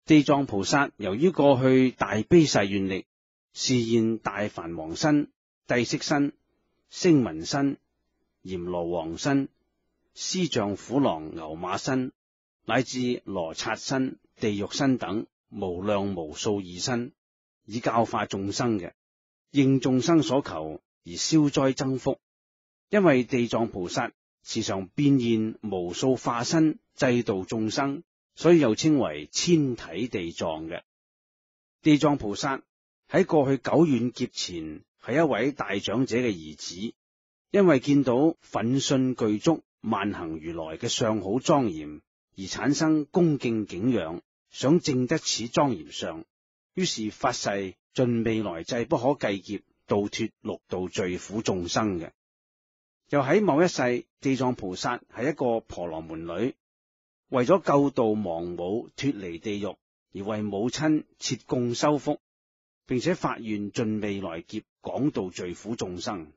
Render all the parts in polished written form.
地藏菩薩由於過去大悲誓願力，示現大梵王身、帝釋身、聲聞身、閻羅王身、獅象虎狼牛馬身，乃至羅剎身、地獄身等無量無數異身，以教化眾生嘅，應眾生所求而消災增福。因為地藏菩薩時常變現無數化身，濟度眾生，所以又稱為千體地藏嘅。地藏菩薩喺過去久遠劫前係一位大長者嘅兒子，因為見到奮迅具足萬行如來嘅相好莊嚴，而產生恭敬敬仰，想證得此莊嚴相，於是發誓盡未來際不可計劫，度脫六道罪苦眾生嘅。又喺某一世，地藏菩薩係一個婆羅門女，為咗救度亡母脫離地獄，而為母親設供修福，並且發願盡未來劫廣度罪苦眾生。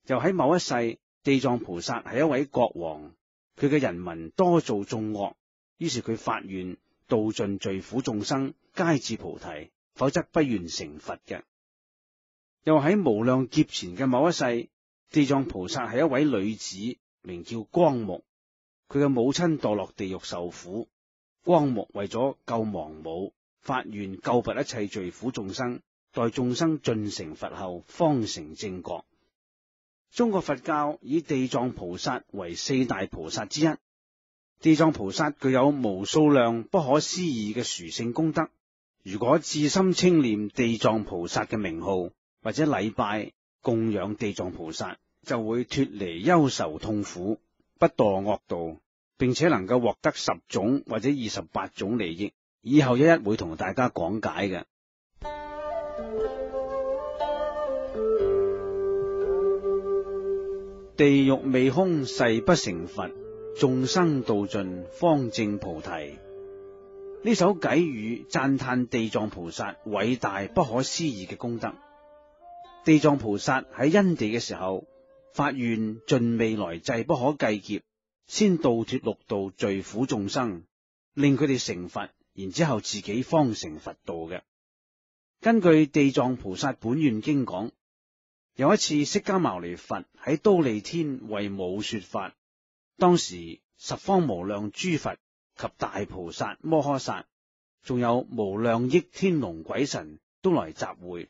又喺某一世，地藏菩薩係一位國王，佢嘅人民多做眾惡，於是佢發願度盡罪苦眾生，皆至菩提，否則不願成佛嘅。又喺無量劫前嘅某一世，地藏菩薩係一位女子，名叫光目，佢嘅母親墮落地獄受苦，光目為咗救亡母，發願救拔一切罪苦眾生，待眾生盡成佛後，方成正覺。中國佛教以地藏菩薩為四大菩薩之一。地藏菩薩具有無數量不可思議嘅殊勝功德，如果至心稱念地藏菩薩嘅名號，或者禮拜供養地藏菩薩，就會脫離憂愁痛苦，不墮惡道，並且能夠獲得10種或者28種利益。以後一一會同大家講解嘅。地獄未空誓不成佛，眾生度盡方證菩提。呢首偈語讚嘆地藏菩薩偉大不可思議嘅功德。地藏菩薩喺因地嘅時候，發願盡未來際不可計劫，先度脫六道罪苦眾生，令佢哋成佛，然之後自己方成佛道嘅。根據《地藏菩薩本願經》講，有一次釋迦牟尼佛喺忉利天為母說法，當時十方無量諸佛及大菩薩摩訶薩，仲有無量億天龍鬼神都來集會。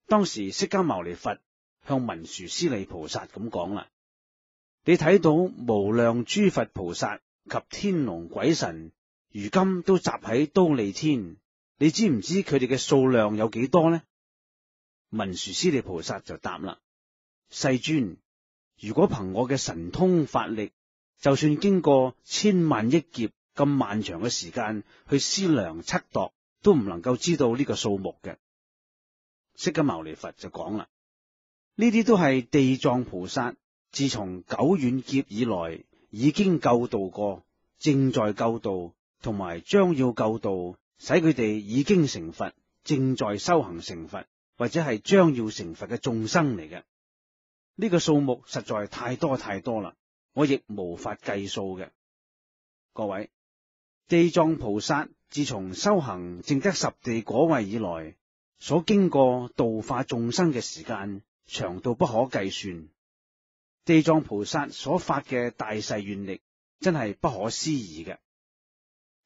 當時釋迦牟尼佛向文殊師利菩薩咁講啦：你睇到無量諸佛菩薩及天龍鬼神如今都集喺忉利天，你知唔知佢哋嘅數量有幾多呢？文殊師利菩薩就答啦：世尊，如果憑我嘅神通法力，就算經過千萬億劫咁漫長嘅時間去思量測度，都唔能夠知道呢個數目嘅。釋迦牟尼佛就講啦：呢啲都係地藏菩薩自從久遠劫以來已經救度過，正在救度，同埋將要救度，使佢哋已經成佛，正在修行成佛，或者係將要成佛嘅眾生嚟嘅。呢個數目實在太多太多啦，我亦無法計數嘅。各位，地藏菩薩自從修行證得十地果位以來，所經過度化眾生嘅時間長到不可計算。地藏菩薩所發嘅大誓願力真係不可思議嘅。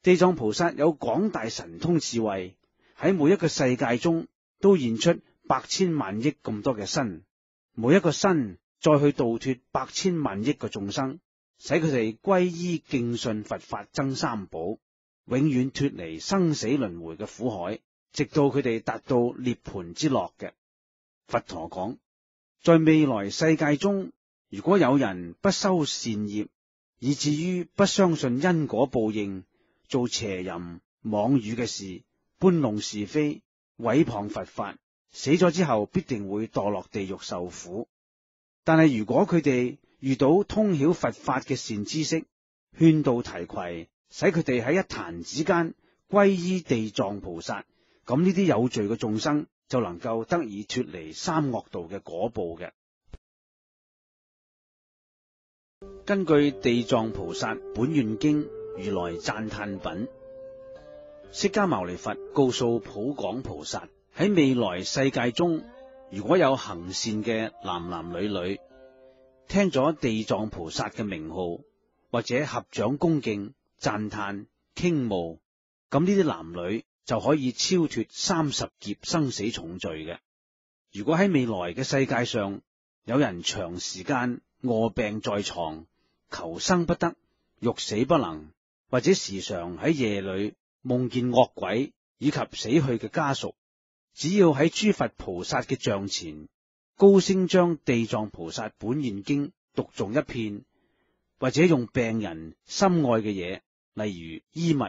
地藏菩薩有廣大神通智慧，喺每一個世界中都現出百千萬億咁多嘅身，每一個身再去度脫百千萬億個眾生，使佢哋歸依敬信佛法僧三寶，永遠脫離生死輪迴嘅苦海，直到佢哋達到涅槃之樂嘅。佛陀講，在未來世界中，如果有人不修善業，以至於不相信因果報應，做邪淫妄語嘅事，搬弄是非，毀謗佛法，死咗之後必定會墮落地獄受苦。但係如果佢哋遇到通曉佛法嘅善知識，勸導提攜，使佢哋喺一彈指間歸依地藏菩薩，咁呢啲有罪嘅眾生就能夠得以脫離三惡道嘅果報嘅。根據地藏菩薩本願經如來讚歎品，釋迦牟尼佛告訴普廣菩薩，喺未來世界中，如果有行善嘅男男女女，聽咗地藏菩薩嘅名號，或者合掌恭敬、讚歎、傾慕，咁呢啲男女就可以超脫30劫生死重罪嘅。如果喺未來嘅世界上，有人長時間臥病在床，求生不得，欲死不能，或者時常喺夜裏夢見惡鬼以及死去嘅家屬，只要喺諸佛菩薩嘅像前高聲將地藏菩薩本願經讀誦一遍，或者用病人心愛嘅嘢，例如衣物、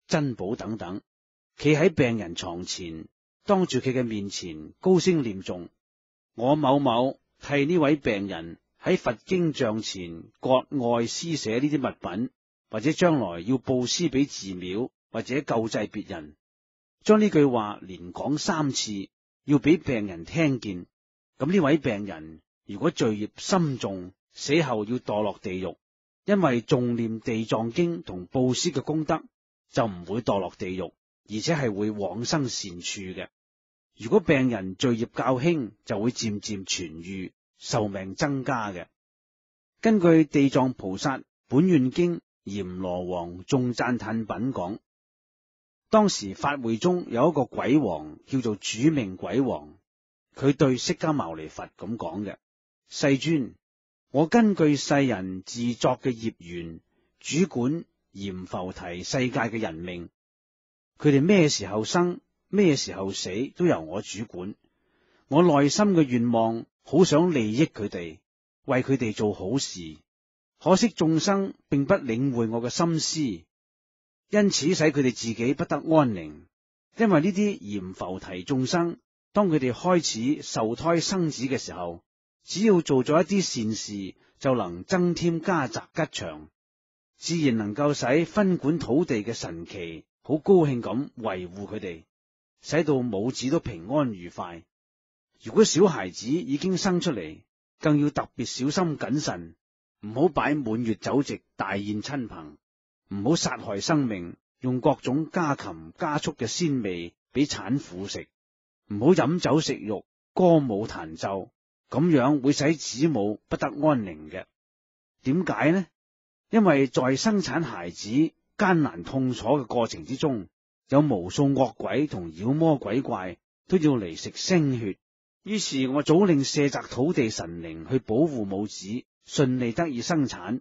珍寶等等，企喺病人床前，當住佢嘅面前高聲念誦，我某某替呢位病人喺佛經像前割愛施捨呢啲物品，或者將來要布施俾寺廟或者救濟別人，將呢句話連講3次，要俾病人聽見。咁呢位病人如果罪孽深重，死後要墮落地獄，因為誦念地藏經同布施嘅功德，就唔會墮落地獄，而且係會往生善處嘅。如果病人罪孽較輕，就會漸漸痊癒，壽命增加嘅。根據地藏菩薩本願經閻羅王眾讚歎品講，當時法會中有一個鬼王叫做主命鬼王，佢對釋迦牟尼佛咁講嘅：世尊，我根據世人自作嘅業緣，主管閻浮提世界嘅人命，佢哋咩時候生，咩時候死，都由我主管。我內心嘅願望，好想利益佢哋，為佢哋做好事，可惜眾生並不領會我嘅心思，因此使佢哋自己不得安寧。因為呢啲閻浮提眾生，當佢哋開始受胎生子嘅時候，只要做咗一啲善事，就能增添家宅吉祥，自然能夠使分管土地嘅神祇好高興咁維護佢哋，使到母子都平安愉快。如果小孩子已經生出嚟，更要特別小心謹慎，唔好擺滿月酒席大宴親朋，唔好殺害生命，用各種家禽家畜嘅鮮味俾產婦食，唔好飲酒食肉，歌舞彈奏，咁樣會使子母不得安寧嘅。點解呢？因為在生產孩子艱難痛楚嘅過程之中，有無數惡鬼同妖魔鬼怪都要嚟食腥血。於是我早令舍宅土地神靈去保護母子順利得以生產，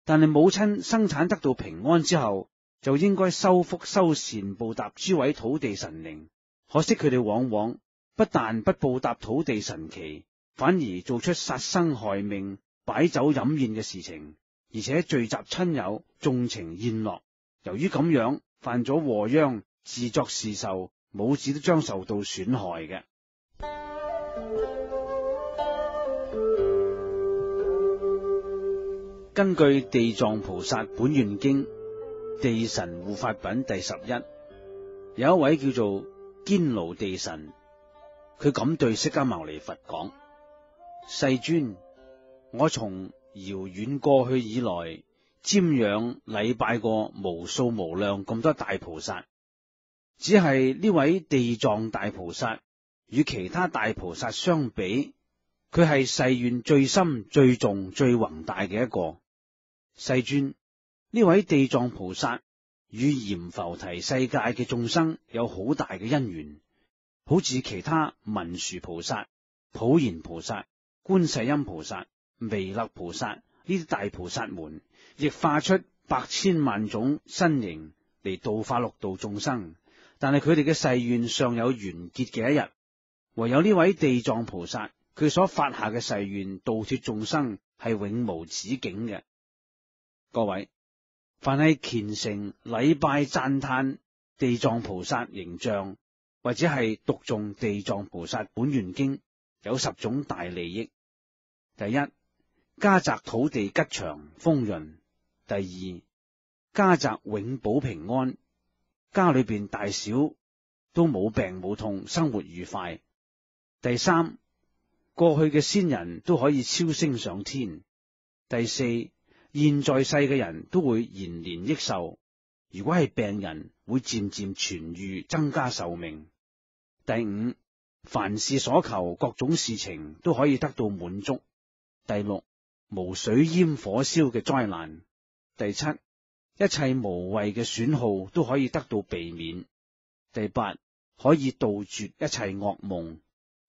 但係母親生產得到平安之後，就應該修福修善報答諸位土地神靈。可惜佢哋往往不但不報答土地神祇，反而做出殺生害命、擺酒飲宴嘅事情，而且聚集親友縱情宴樂。由於咁樣犯咗禍殃，自作自受，母子都將受到損害嘅。根據地藏菩薩本願經地神護法品第11，有一位叫做堅牢地神，佢咁對釋迦牟尼佛講：世尊，我從遙遠過去以來，瞻仰禮拜過無數無量咁多大菩薩，只係呢位地藏大菩薩與其他大菩薩相比，佢係誓願最深、最重、最宏大嘅一個。世尊，呢位地藏菩薩與閻浮提世界嘅眾生有好大嘅因緣，好似其他文殊菩薩、普賢菩薩、觀世音菩薩、彌勒菩薩呢啲大菩薩們，亦化出百千萬種身形嚟度化六道眾生，但係佢哋嘅誓願尚有完結嘅一日。唯有呢位地藏菩薩，佢所發下嘅誓願度脫眾生係永無止境嘅。各位，凡係虔誠禮拜讚歎地藏菩薩形象，或者係讀誦地藏菩薩本願經，有10種大利益。第一，家宅土地吉祥豐潤；第二，家宅永保平安，家裏邊大小都冇病冇痛，生活愉快；第三，過去嘅先人都可以超升上天；第四，現在世嘅人都會延年益壽，如果係病人，會漸漸痊愈，增加壽命。第五，凡事所求，各種事情都可以得到滿足。第六，無水淹火燒嘅災難。第七，一切無謂嘅損耗都可以得到避免。第八，可以杜絕一切惡夢。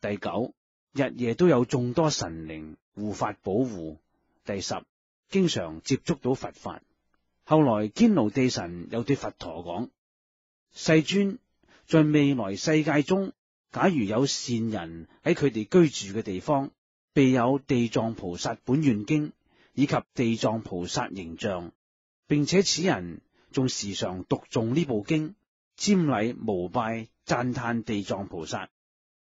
第九，日夜都有眾多神靈護法保護。第十，經常接觸到佛法。後來堅牢地神又對佛陀講：世尊，在未來世界中，假如有善人喺佢哋居住嘅地方備有地藏菩薩本願經以及地藏菩薩形象，並且此人仲時常讀誦呢部經，瞻禮膜拜讚歎地藏菩薩，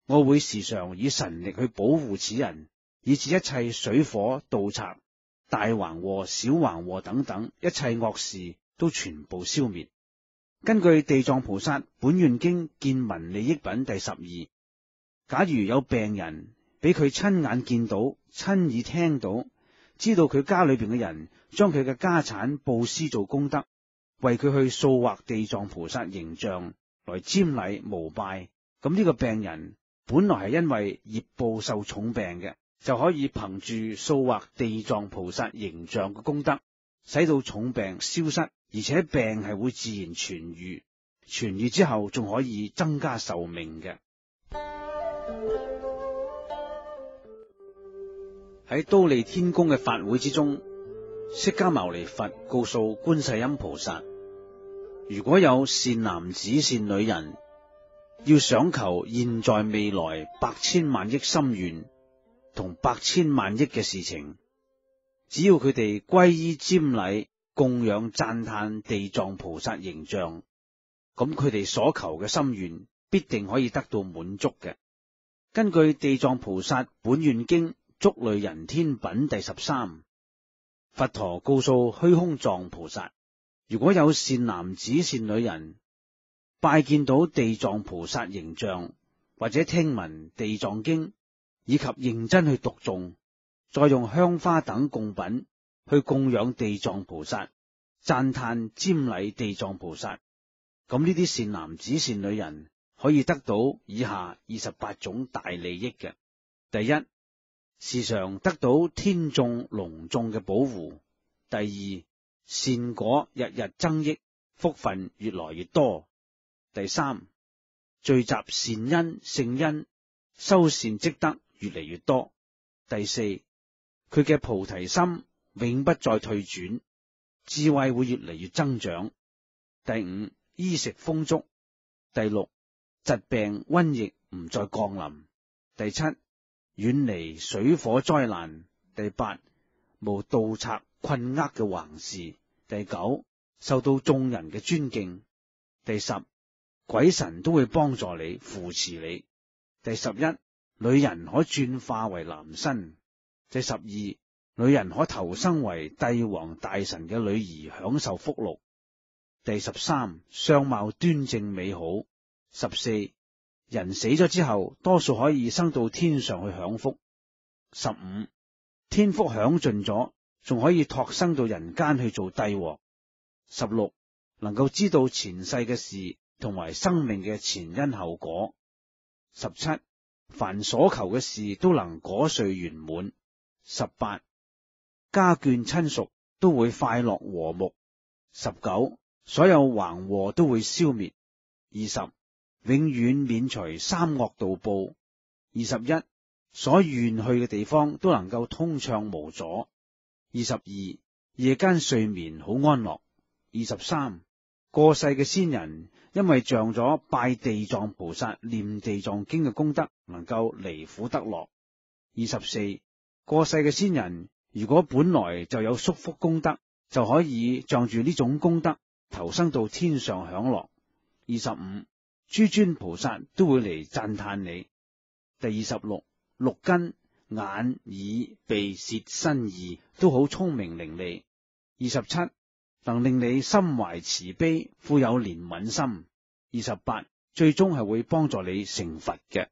我會時常以神力去保護此人，以致一切水火盜賊、大橫禍、小橫禍等等一切惡事都全部消滅。根據地藏菩薩本願經見聞利益品第12，假如有病人俾佢親眼見到、親耳聽到，知道佢家裏邊嘅人將佢嘅家產布施做功德，為佢去塑畫地藏菩薩形象來瞻禮膜拜，咁呢個病人本來係因為業報受重病嘅，就可以憑住塑畫地藏菩薩形象嘅功德，使到重病消失，而且病係會自然痊愈，痊愈之後仲可以增加壽命嘅。喺忉利天宮嘅法會之中，釋迦牟尼佛告訴觀世音菩薩，如果有善男子善女人要想求現在未來百千萬億心願同百千萬億嘅事情，只要佢哋皈依瞻禮供養讚歎地藏菩薩形象，咁佢哋所求嘅心願必定可以得到滿足嘅。根據地藏菩薩本願經囑類人天品第13，佛陀告訴虛空藏菩薩，如果有善男子善女人拜見到地藏菩薩形象，或者聽聞地藏經，以及認真去讀誦，再用香花等供品去供養地藏菩薩，讚歎瞻禮地藏菩薩，咁呢啲善男子善女人可以得到以下28種大利益嘅。第一，時常得到天眾龍眾嘅保護。第二，善果日日增益，福分越來越多。第三，聚集善因聖因，修善積德越嚟越多。第四，佢嘅菩提心永不再退轉，智慧會越嚟越增長。第五，衣食豐足。第六，疾病瘟疫唔再降臨。第七，遠離水火災難。第八，無盜賊困厄嘅橫事。第九，受到眾人嘅尊敬。第十，鬼神都會幫助你扶持你。第11，女人可轉化為男身。第12，女人可投生為帝王大臣嘅女兒，享受福祿。第13，相貌端正美好。14，人死咗之後，多數可以升到天上去享福。15，天福享盡咗，仲可以託生到人間去做帝王。16，能夠知道前世嘅事同埋生命嘅前因後果。17，凡所求嘅事都能果遂圓滿。18，家眷親屬都會快樂和睦。19，所有橫禍都會消滅。20，永遠免除三惡道報。21，所願去嘅地方都能夠通暢無阻。22，夜間睡眠好安樂。23，過世嘅先人因為仗咗拜地藏菩薩念地藏經嘅功德，能夠離苦得樂。24，過世嘅先人如果本來就有宿福功德，就可以仗住呢種功德投生到天上享樂。25，諸尊菩薩都會嚟讚歎你。第26，六根眼耳鼻舌身意都好聰明伶俐。27，能令你心懷慈悲，富有憐憫心。28，最終係會幫助你成佛嘅。